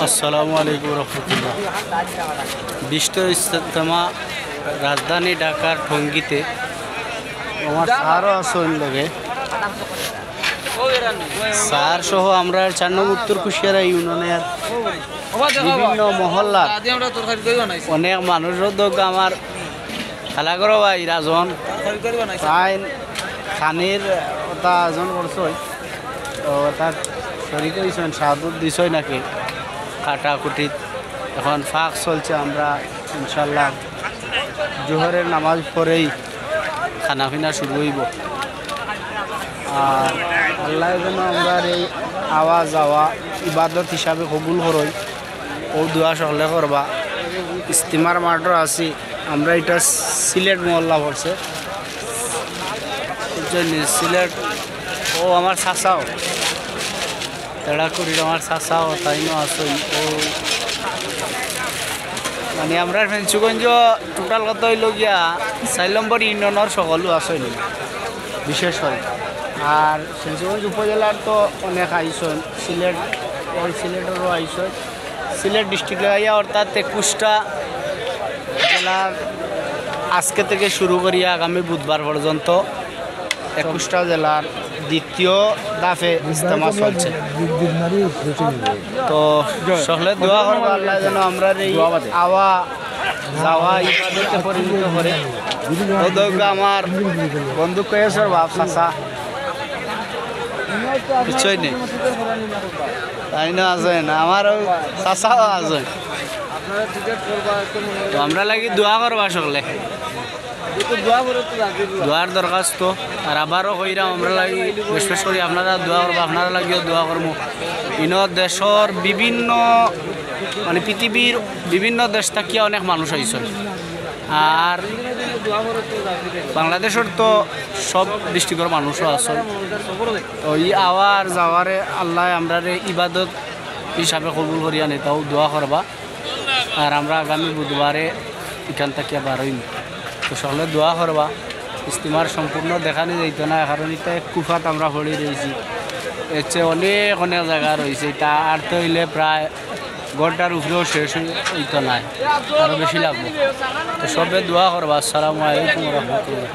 আসসালামু আলাইকুম রহমতুল্লাহ। বিশ্ব ইজতেমা রাজধানী ঢাকার টঙ্গীতে আমার স্যারও আসন লাগে। স্যার সহ আমরা 4 নং উত্তর কুশিয়ারা ইউনিয়নের বিভিন্ন মহল্লার অনেক মানুষের উদ্যোগ আমার খেলাঘর ভাই রাজন তাই খানির ওটা আয়োজন করছই তো তার শরীর হয়েছেন সাহায্য দিছই নাকি কাটাকুটিত এখন ফাঁক চলছে। আমরা ইনশাল্লাহ জোহরের নামাজ পরেই খানা পিনা শুরু হইব। আর আল্লাহ যেন আমরা এই আওয়াজ যাওয়া ইবাদত হিসাবে কবুল করই ও দোয়া সকলে করবা। ইস্তিমার মাঠও আছি আমরা, এটা সিলেট মহল্লা পড়ছে সিলেট। ও আমার চাচাও তেড়াকুড়ির আমার চাচাও তাইনও আসুন। ও মানে আমরা ফেঞ্চুগঞ্জ টোটাল কত হইল গিয়া 4 নম্বর ইউনিয়নের সকলো আসেন বিশেষ করে। আর ফেঞ্চুগঞ্জ উপজেলার তো অনেক আইসন, সিলেট ওই সিলেটেরও আইসন। সিলেট ডিস্ট্রিক্টে আইয়া অর্থাৎ 21টা জেলার আজকে থেকে শুরু করিয়া আগামী বুধবার পর্যন্ত 21টা জেলার দ্বিতীয় দাফে ইজতেমা চলছে। তো সকলে দোয়া করবো আল্লাহ যেন আমরা এই আওয়া যাওয়া ইবাদতে পরিণত করে। আমার বন্ধু কয়েছের বাপ চাচা কিছুই নেই তাই না আছেন, আমার চাচাও আছেন। তো আমরা লাগি দোয়া করবা সকলে, দোয়ার দরখাস্ত। আর আবারও কইরাম আমরা লাগি বিশেষ করে আপনারা দোয়া করবো, আপনারা লাগিও দোয়া করবো। দেশের বিভিন্ন মানে পৃথিবীর বিভিন্ন দেশ থাকিয়া অনেক মানুষ আইসে। আর বাংলাদেশের তো সব ডিস্ট্রিক্টের মানুষও আছে। তো এই আওয়ার যাওয়ারে আল্লাহ আমরা ইবাদত হিসাবে কবুল করিয়া নেতাও দোয়া করবা। আর আমরা আগামী বুধবারে এখান থেকে বার হইম। তো সকলে দোয়া করবা। ইস্তিমার সম্পূর্ণ দেখানি যাইত না, কারণ এটা কুফাত আমরা পড়ে রয়েছি। এর চেয়ে অনেক অনেক জায়গা রয়েছে, এটা আর তো হইলে প্রায় ঘন্টার উপরেও শেষ হইতো নাই, আরও বেশি লাগবে। তো সবে দোয়া করবা। আসসালামু আলাইকুম রহমতুল্লাহ।